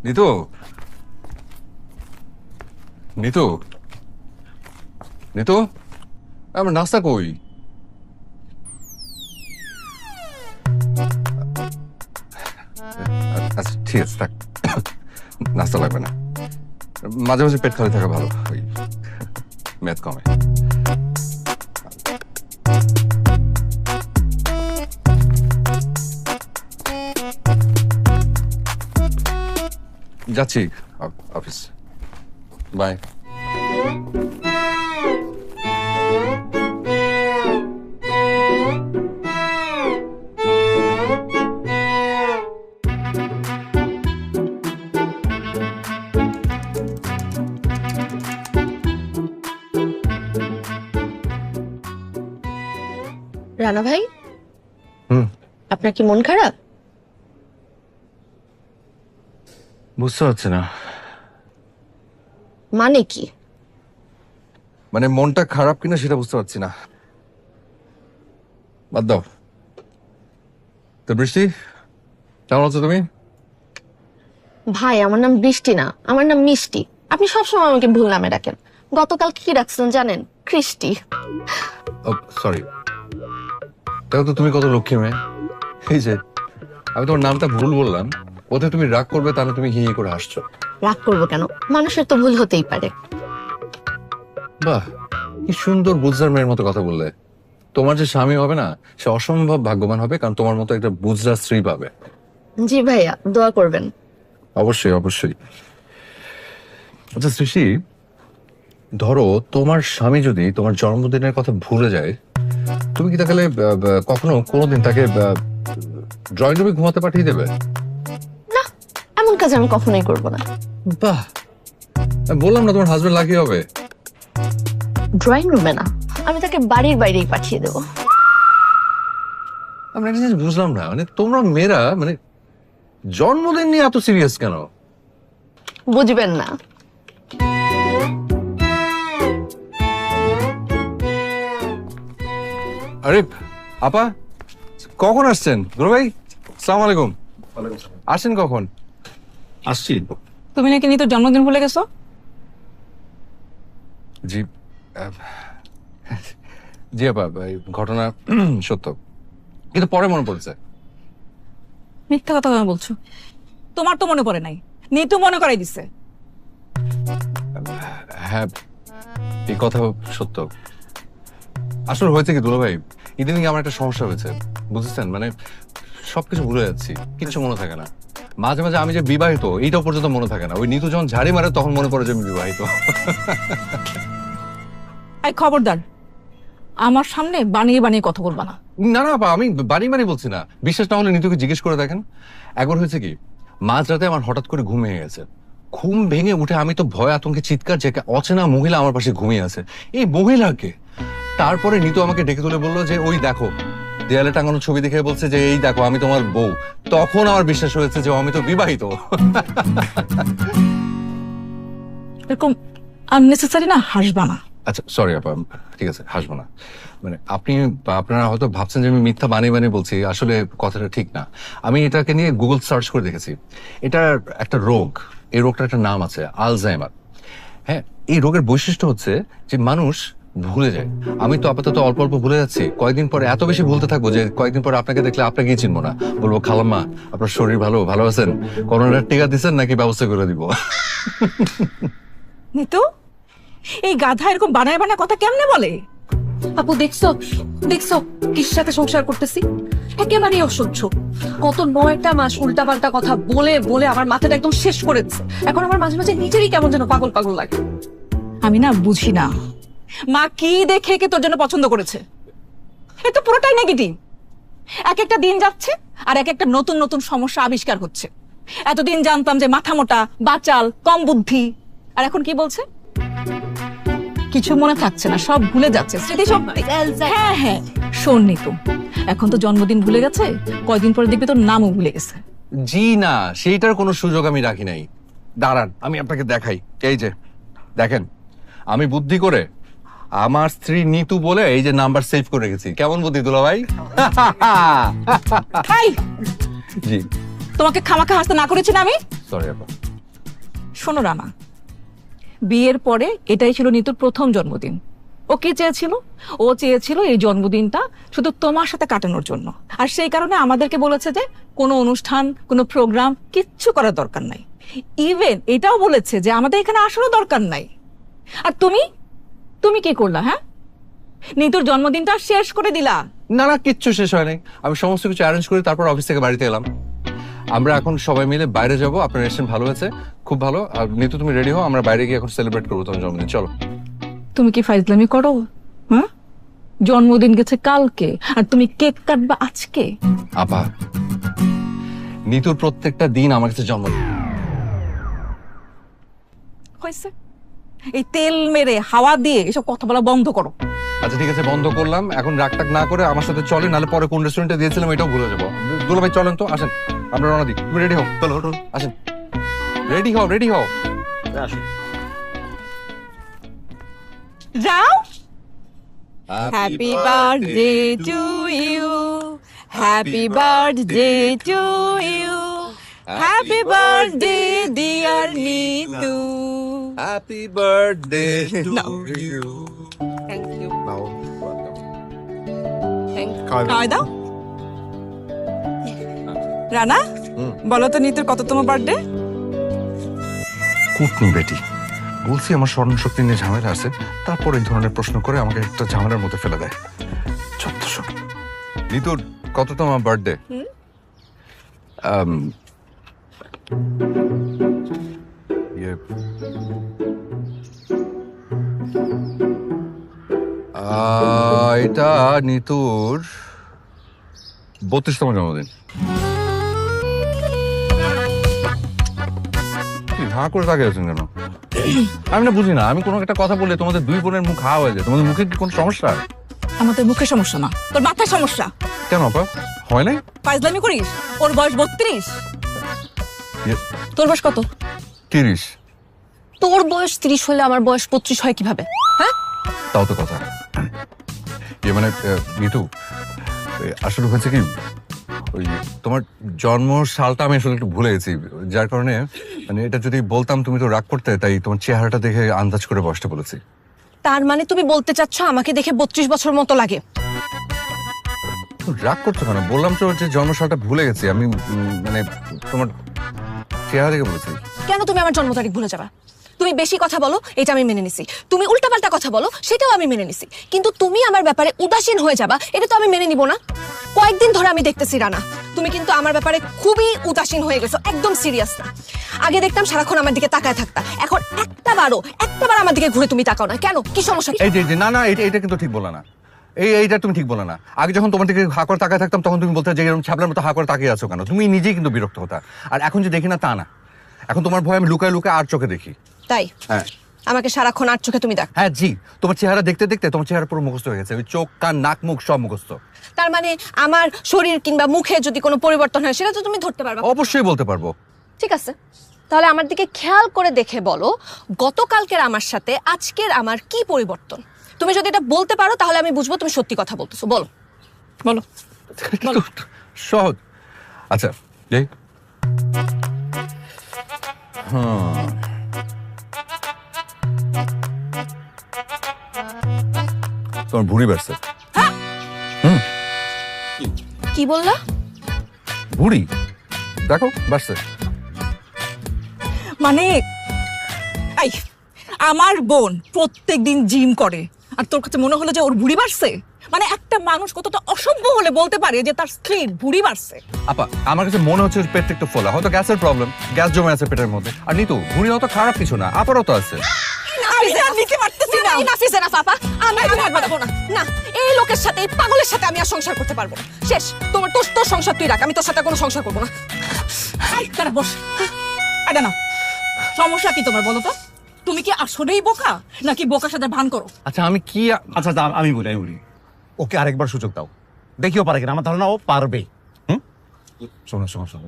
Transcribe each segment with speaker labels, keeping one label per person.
Speaker 1: নিতু, নিতু, নিতু, আমার নাস্তা কই? আচ্ছা ঠিক আছে, থাক, নাস্তা লাগবে না। মাঝে মাঝে পেট খালি থাকা ভালো, ওই মেদ কমে। যাচ্ছি অফিস, বাই।
Speaker 2: রানা ভাই,
Speaker 1: হুম,
Speaker 2: আপনার কি মন খারাপ?
Speaker 1: বুঝতে পারছি না,
Speaker 2: মানে কি?
Speaker 1: মানে মনটা খারাপ কিনা সেটা বুঝতে পারছি না। বাদ দাও তো। বৃষ্টি, কেমন আছো তুমি?
Speaker 2: ভাই, আমার নাম বৃষ্টি না, আমার নাম মিষ্টি। আপনি সবসময় আমাকে ভুল নামে ডাকেন। গতকাল কি রাখছেন জানেন? কৃষ্টি।
Speaker 1: সরি, দেখো তো তুমি কত লক্ষ্মী মেয়ে। এই যে আমি তোমার নামটা ভুল বললাম, ওতে তুমি রাগ করবে, তাহলে তুমি হি হি করে হাসছো।
Speaker 2: রাগ করবো কেন? মানুষের তো ভুল হতেই পারে।
Speaker 1: বাহ, কি সুন্দর বুঝদার মেয়ের মতো কথা বললে। তোমার যে স্বামী হবে না, সে অসম্ভব ভাগ্যবান হবে, কারণ তোমার মতো একটা বুঝদার স্ত্রী পাবে।
Speaker 2: জি ভাইয়া, দোয়া করবেন।
Speaker 1: অবশ্যই অবশ্যই। আচ্ছা সৃষ্টি, ধরো তোমার স্বামী যদি তোমার জন্মদিনের কথা ভুলে যায়, তুমি কি তাহলে কখনো কোনোদিন তাকে ড্রয়িং রুমে ঘুমাতে পাঠিয়ে দেবে?
Speaker 2: না, এমন কাজ আমি কখনোই করব না।
Speaker 1: বাহ, আমি বললাম না তোমার হাজবেন্ড লাকি হবে।
Speaker 2: ড্রয়িং রুমে না, আমি তাকে বাড়ির বাইরেই পাঠিয়ে দেবো।
Speaker 1: আমি একটা জিনিস বুঝলাম না, মানে তোমরা মেয়েরা মানে জন্মদিন নিয়ে এত সিরিয়াস কেন?
Speaker 2: বুঝবেন না।
Speaker 1: আরে আপা, কখন আসছেন? দুলা ভাই, সালাম আলাইকুম। আসেন কখন?
Speaker 3: আসছি।
Speaker 4: তুমি নাকি নিতোর জন্মদিন ভুলে গেছো?
Speaker 1: জি, আহ, জি আপা, এই ঘটনা সত্য, কিন্তু পরে মনে পড়েছে।
Speaker 4: মিথ্যা কথা কেন বলছো? তোমার তো মনে পড়ে নাই, নিতু মনে করাই দিছে।
Speaker 1: হ্যাঁ, এই কথা সত্য। আসলে হয়েছে কি দুলা ভাই, ইদানিং আমার একটা সমস্যা হয়েছে, বুঝেছেন? মানে সবকিছু ভুলে যাচ্ছি, কিচ্ছু মনে থাকে না। মাঝে মাঝে আমি যে বিবাহিত এইটাও পর্যন্ত মনে থাকে না। ওই নিতু যখন ঝাড়ি মারে তখন মনে পড়ে যে আমি বিবাহিত।
Speaker 4: এই খবরদার, আমার সামনে বানিয়ে বানিয়ে কথা বলবা না।
Speaker 1: না না আপা, আমি বাড়ি বাড়ি বলছি না। বিশ্বাস না হলে নিতুকে জিজ্ঞেস করে দেখেন। একবার হয়েছে কি, মাঝরাতে আমার হঠাৎ করে ঘুম ভেঙে গেছে। ঘুম ভেঙে উঠে আমি তো ভয় আতঙ্কে চিৎকার, যে অচেনা মহিলা আমার পাশে ঘুমিয়ে আছে। এই মহিলাকে তারপরে নিতু আমাকে ডেকে তুলে বললো যে ওই দেখো, দেয়ালে টাঙানো ছবি দেখে বলছে যে এই দেখো আমি তোমার বউ। তখন আমার বিশ্বাস হয়েছে যে আমি তো বিবাহিত।
Speaker 4: এরকম আননেসেসারি না হাসবা না।
Speaker 1: আচ্ছা সরি আপা, ঠিক আছে, হাসবো না। মানে আপনারা হয়তো ভাবছেন যে আমি মিথ্যা বানিয়ে বানিয়ে বলছি, আসলে কথাটা ঠিক না। আমি এটাকে নিয়ে গুগল সার্চ করে দেখেছি। এটার একটা রোগ, এই রোগটার একটা নাম আছে, আলজাইমার। হ্যাঁ, এই রোগের বৈশিষ্ট্য হচ্ছে যে মানুষ ভুলে যায়। আমি তো আপাতত অল্প অল্প ভুলে যাচ্ছি, কয়েকদিন পরে এত বেশি ভুলতে থাকবো যে কয়েকদিন পরে আপনাকে দেখলে আপনাকেই চিনবো না। বলবো খালাম্মা, আপনার শরীর ভালো আছেন? করোনার টিকা দিচ্ছেন নাকি ব্যবস্থা করে দিব?
Speaker 4: নিতু, এই গাধা এরকম বানায় বানায় কথা কেমনে বলে?
Speaker 5: আপু দেখছো দেখছো কির সাথে সংসার করতেছি, একেবারেই অসহ্য। গত 9টা মাস উল্টাপাল্টা কথা বলে বলে আমার মাথাটা একদম শেষ করেছে। এখন আমার মাঝে মাঝে নিজেরই কেমন যেন পাগল পাগল লাগে।
Speaker 4: আমি না বুঝি না, মা কি দেখে কে তোর জন্য পছন্দ করেছে? এ তো পুরোটাই নেগেটিভ। এক একটা দিন যাচ্ছে আর এক একটা নতুন নতুন সমস্যা আবিষ্কার হচ্ছে। এতদিন জানতাম যে মাথা মোটা, বাচাল, কম বুদ্ধি, আর এখন কি বলছে? কিছু মনে থাকছে না, সব ভুলে যাচ্ছে, স্মৃতি সব। হ্যাঁ হ্যাঁ, শোন নিতু, এখন তো জন্মদিন ভুলে গেছে, কয়দিন পরে দেখবি তোর নামও ভুলে গেছে।
Speaker 1: জি না, সেইটার কোনো সুযোগ আমি রাখি নাই। দাঁড়ান আমি আপনাকে দেখাই। এই যে দেখেন, আমি বুদ্ধি করে আমার স্ত্রী নিতু বলে এই যে নাম্বার সেভ করে রেখেছি। কেমন বুদ্ধি দুলা ভাই?
Speaker 4: এই,
Speaker 1: জি
Speaker 4: তোমাকে খামাখা হাসতে না করেছি না আমি?
Speaker 1: সরি আপা,
Speaker 4: শোনো রানা, বিয়ের পরে এটাই ছিল নিতুর প্রথম জন্মদিন। ও কি চেয়েছিল? ও চেয়েছিল এই জন্মদিনটা শুধু তোমার সাথে কাটানোর জন্য। আর সেই কারণে আমাদেরকে বলেছে যে কোনো অনুষ্ঠান, কোনো প্রোগ্রাম কিচ্ছু করার দরকার নাই। ইভেন এটাও বলেছে যে আমাদের এখানে আসারও দরকার নাই। আর তুমি তুমি কি করলা? হ্যাঁ, নিতুর জন্মদিনটা শেষ করে দিলা।
Speaker 1: না না, কিচ্ছু শেষ হয় নাই। আমি সমস্ত কিছু অ্যারেঞ্জ করে তারপর অফিস থেকে বাড়িতে এলাম। আমরা এখন সবাই মিলে বাইরে যাব। আপনার রেস্টুরেন্ট ভালো হয়েছে, খুব ভালো। আর নিতু তুমি রেডি হও, আমরা বাইরে গিয়ে এখন সেলিব্রেট করবো তোমার জন্মদিন। চলো।
Speaker 4: তুমি কি ফাইজলামি করো? হ্যাঁ, জন্মদিন গেছে কালকে আর তুমি কেক কাটবা আজকে।
Speaker 1: আপা, নিতুর প্রত্যেকটা দিন আমার কাছে জন্মদিন।
Speaker 4: হয়েছে, এই তেল মেরে হাওয়া দিয়ে এসব কথা বলা বন্ধ করো।
Speaker 1: আচ্ছা ঠিক আছে, বন্ধ করলাম। এখন রাগটাক না করে আমার সাথে চলে, নাহলে পরে কোন রেস্টুরেন্টে দিয়েছিলাম এটাও ভুলে যাবো। দুলা ভাই চলেন তো, আসেন আমরা রওনা দিই। তুমি রেডি হও, চলো আসেন। রেডি হও, রেডি হও।
Speaker 4: যাও। Happy birthday to you, happy birthday to you, happy birthday dear Nitu.
Speaker 1: Happy birthday to you.
Speaker 4: Thank you.
Speaker 1: নাও,
Speaker 4: খাওয়াই দাও। রানা, বলো তো নিতুর কততম বার্থডে?
Speaker 1: কুটনি বেটি, বলছি আমার স্মরণ শক্তি নিয়ে ঝামেলা আছে, তারপর এই ধরনের প্রশ্ন করে আমাকে একটা ঝামেলার মধ্যে ফেলে দেয়। চত্বশো। নিতুর কততম বার্থডে? এটা নিতুর 32তম জন্মদিন। হা করে তাকিয়ে আছেন কেন? আমি না বুঝি না, আমি কোনো একটা কথা বললে তোমাদের দুই বোনের মুখ হা হয়ে যায়। তোমাদের মুখে কি কোনো সমস্যা?
Speaker 4: আমাদের মুখে সমস্যা না, তোর মাথায় সমস্যা।
Speaker 1: কেন আপা, হয় নাই?
Speaker 4: ফাইজলামি করিস? ওর বয়স 32।
Speaker 1: ইয়ে,
Speaker 4: তোর বয়স কত?
Speaker 1: 30।
Speaker 5: তোর বয়স 30 হলে আমার বয়স 25 হয় কিভাবে? হ্যাঁ,
Speaker 1: তাও তো কথা। মানে নিতু, আসলে হয়েছে কি, ওই তোমার জন্ম সালটা আমি আসলে একটু ভুলে গেছি, যার কারণে মানে এটা যদি বলতাম তুমি তো রাগ করতে, তাই তোমার চেহারাটা দেখে আন্দাজ করে বয়সটা বলেছি।
Speaker 5: তার মানে তুমি বলতে চাচ্ছ আমাকে দেখে 32 বছর মতো লাগে?
Speaker 1: রাগ করছো কেন? বললাম তো যে জন্ম সালটা ভুলে গেছি আমি। মানে তোমার চেহারা দেখে বলেছি।
Speaker 5: কেন তুমি আমার জন্ম তারিখ ভুলে যাবা? তুমি বেশি কথা বলো, এটা আমি মেনে নিছি। তুমি উল্টাপাল্টা কথা বলো, সেটাও আমি মেনে নিছি। কিন্তু তুমি আমার ব্যাপারে উদাসীন হয়ে যাবা, এটা তো আমি মেনে নিব না। কয়েকদিন ধরে আমি দেখতেছি রানা, তুমি কিন্তু আমার ব্যাপারে খুবই উদাসীন হয়ে গেছো, একদম সিরিয়াস না। আগে দেখতাম সারাক্ষণ আমার দিকে তাকায় থাকতা, এখন একটাবার আমার দিকে ঘুরে তুমি তাকাও না। কেন, কি সমস্যা?
Speaker 1: এই যে না না, এটা কিন্তু ঠিক বলে না। এইটা তুমি ঠিক বলে না। আগে যখন তোমার দিকে হা করে তাকায় থাকতাম, তখন তুমি বলতে যে এরকম ছাবলার মতো হা করে তাকিয়ে আছো কেন? তুমি নিজেই কিন্তু বিরক্ত হতা। আর এখন যে দেখি না তা না, এখন তোমার ভয় আমি লুকায় লুকায় আর চোখে দেখি।
Speaker 5: তাই?
Speaker 1: হ্যাঁ,
Speaker 5: আমাকে সারাক্ষণ আর চোখে তুমি দেখ?
Speaker 1: হ্যাঁ জি, তোমার চেহারা দেখতে দেখতে তোমার চেহারা পুরো মুখস্থ হয়ে গেছে। ওই চোখ, কান, নাক, মুখ সব মুখস্থ।
Speaker 5: তার মানে আমার শরীর কিংবা মুখে যদি কোনো পরিবর্তন হয় সেটা তো তুমি ধরতে পারবা?
Speaker 1: অবশ্যই বলতে পারবো।
Speaker 5: ঠিক আছে, তাহলে আমার দিকে খেয়াল করে দেখে বলো, গতকালকের আমার সাথে আজকের আমার কি পরিবর্তন? তুমি যদি এটা বলতে পারো তাহলে আমি বুঝবো তুমি সত্যি কথা বলতেছো। বলো
Speaker 4: বলো।
Speaker 1: সহজ। আচ্ছা যাই। হ্যাঁ, তোমার ভুঁড়ি বাড়ছে।
Speaker 5: কি বললা?
Speaker 1: ভুঁড়ি দেখো বাড়ছে।
Speaker 4: মানে এই আমার বোন প্রত্যেকদিন জিম করে, আর তোর কাছে মনে হলো যে ওর ভুঁড়ি বাড়ছে? মানে একটা মানুষ কতটা অসভ্য হলে বলতে পারে যে তার স্ত্রীর ভুঁড়ি বাড়ছে?
Speaker 1: আপা, আমার কাছে মনে হচ্ছে ওর পেটটা একটু ফোলা, হয়তো গ্যাসের প্রবলেম, গ্যাস জমে আছে পেটের মধ্যে। আর নিতু, ভুঁড়ি অত খারাপ কিছু না, আপারও তো আছে।
Speaker 4: আমি আর নিতে পারতেছি না।
Speaker 5: আমি আর পারবো না। না, এই লোকের সাথে, এই পাগলের সাথে আমি আর সংসার করতে পারবো না। শেষ। তোর সংসার তুই রাখ, আমি তোর সাথে কোনো সংসার করবো না।
Speaker 4: দাঁড়া, বস। আরে না, সমস্যা কি তোমার বলো তো? তুমি কি আসলেই বোকা, নাকি বোকার সাথে ভান করো?
Speaker 1: আচ্ছা আমি কি
Speaker 3: আচ্ছা আমি বলি ওকে আরেকবার সুযোগ দাও, দেখিও পারে কিনা। আমার ধারণা ও পারবে। শোনো,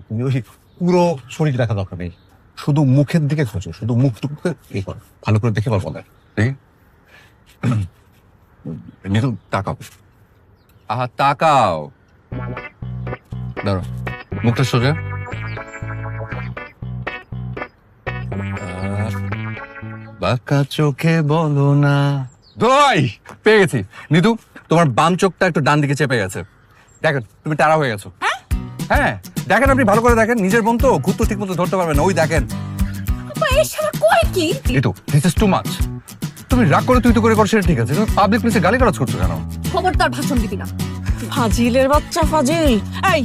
Speaker 3: তুমি ওই পুরো শরীর দেখা দরকার নেই, শুধু মুখের দিকে খোঁজো, শুধু মুখটুকুকে ইয়ে করো, ভালো করে দেখে বল বলে।
Speaker 1: নিতু তাকাও। আহা তাকাও, দাঁড়ো, মুখটা সোজা। বাঁকা চোখে বলো না। দই পেয়ে গেছি। নিতু, তোমার বাম চোখটা একটু ডান দিকে চেপে গেছে। দেখেন তুমি টাড়া হয়ে গেছো। হ্যাঁ দেখেন, আপনি ভালো করে দেখেন, নিজের বোন তো খুব তো ঠিক মতো ধরতে পারবেন না। ওই দেখেন
Speaker 4: এই শালা কয় কি?
Speaker 1: Nitu, this is too much. তুমি রাগ করে তুই তো করে সেটা ঠিক আছে, তুমি পাবলিক প্লেসে গালি গালাজ করছো কেন?
Speaker 5: খবরদার ভাষণ দিবি না।
Speaker 4: ফাজিলের বাচ্চা ফাজিল। এই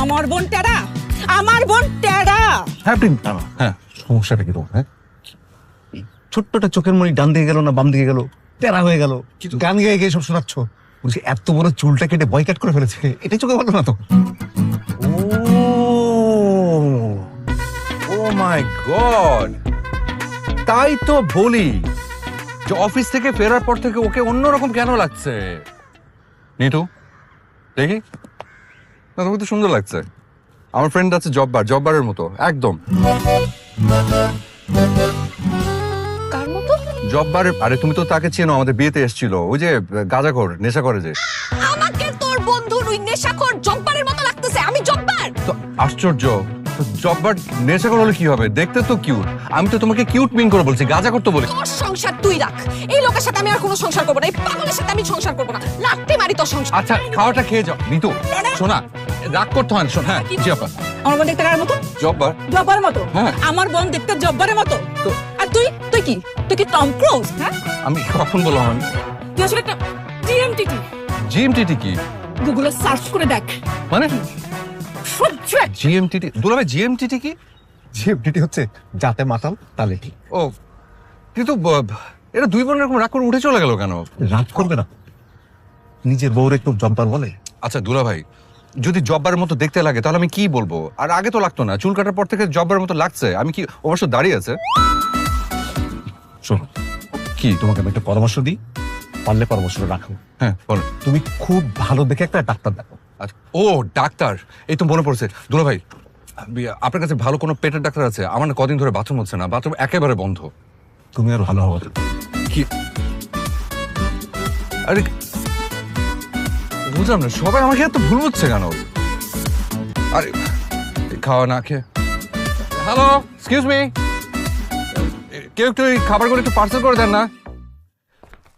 Speaker 4: আমার বোন টেরা, আমার বোন টেরা।
Speaker 1: হ্যাঁ আপনি হ্যাঁ
Speaker 3: সমস্যাটা কি তোমার? হ্যাঁ, ছোট্টটা চোখের মনি ডান দিকে গেল না বাম দিকে গেল, তেরা হয়ে গেল, গান গেয়ে গিয়ে সব শোনাচ্ছ। বলছি এত বড় চুলটা কেটে বয়কাট করে ফেলেছে, এটাই চোখে বলো না তো?
Speaker 1: ও মাই গড, তাই তো বলি যে অফিস থেকে ফেরার পর থেকে ওকে অন্যরকম কেন লাগছে। নিতু দেখি না, তোমাকে তো সুন্দর লাগছে। আমার ফ্রেন্ড আছে জব্বারের মতো একদম।
Speaker 5: কার মতো?
Speaker 1: জব্বারের, আরে তুমি তো তাকে চেনো, আমাদের বিয়েতে এসেছিল, ওই যে গাঁজাখোর নেশা করে যে।
Speaker 5: আমাকে তোর বন্ধুর ওই নেশাখোর জব্বারের মতো লাগতেছে। আমি জব্বার?
Speaker 1: তো আশ্চর্য, তো জব্বার নেশাখোর হলে কি হবে? দেখতে তো কিউট। আমি তো তোমাকে কিউট মিন করে বলছি, গাঁজাখোর তো বলি।
Speaker 5: তোর সংসার তুই রাখ, এই লোকের সাথে আমি আর কোনো সংসার করবো না, এই পাগলের সাথে আমি সংসার করবো না। লাগতে মারি তোর সংসার।
Speaker 1: আচ্ছা খাওয়াটা খেয়ে যাও। নিতু শোনা, রাগ করতে হয় না, শোন। হ্যাঁ জি আপা।
Speaker 4: আমার বোন দেখতে কার মতো?
Speaker 1: জব্বার।
Speaker 4: জব্বারের মতো?
Speaker 1: হ্যাঁ।
Speaker 4: আমার বোন দেখতে জব্বারের মতো।
Speaker 1: তো
Speaker 4: আর তুই তুই কি? তুই কি টম ক্রুজ? হ্যাঁ,
Speaker 1: আমি কখন বললাম? আমি
Speaker 4: তুই আসলে একটা জিএমটিটি।
Speaker 1: জিএমটিটি কি
Speaker 4: গুগলে সার্চ করে দেখ।
Speaker 1: মানে?
Speaker 4: সহ্য এক।
Speaker 1: জিএমটিটি দুলাভাই, জিএমটিটি কি?
Speaker 3: জিএফডিটি হচ্ছে যাতে মাতাল তালে ঠিক।
Speaker 1: ও কিন্তু এটা দুই বোন এরকম রাগ করে উঠে চলে গেল কেন?
Speaker 3: রাগ করবে না, নিজের বউর একটু জব্বার বলে।
Speaker 1: আচ্ছা দুলাভাই, যদি জব্বারের মতো দেখতে লাগে তাহলে আমি কি বলবো? আর আগে তো লাগতো না, চুল কাটার পর থেকে জব্বারের মতো লাগছে। আমি কি অবশ্য দাঁড়িয়ে আছে?
Speaker 3: শোনো, কি তোমাকে আমি একটা পরামর্শ দিই, পারলে পরামর্শটা রাখো।
Speaker 1: হ্যাঁ বলো।
Speaker 3: তুমি খুব ভালো দেখে একটা ডাক্তার দেখো।
Speaker 1: আচ্ছা, ও ডাক্তার, এই তো মনে পড়ছে দুলাভাই, আপনার কাছে ভালো কোনো পেটের ডাক্তার আছে? আমার না কদিন ধরে বাথরুম হচ্ছে না, বাথরুম একেবারে বন্ধ।
Speaker 3: তুমি আর ভালো হবে।
Speaker 1: কি? আরে বুঝলাম না, সবাই আমাকে এত ভুল বুঝছে কেন? আরে খাওয়া না খেয়ে। হ্যালো, এক্সকিউজ মি, কেউ একটু এই খাবারগুলো একটু পার্সেল করে দেন না।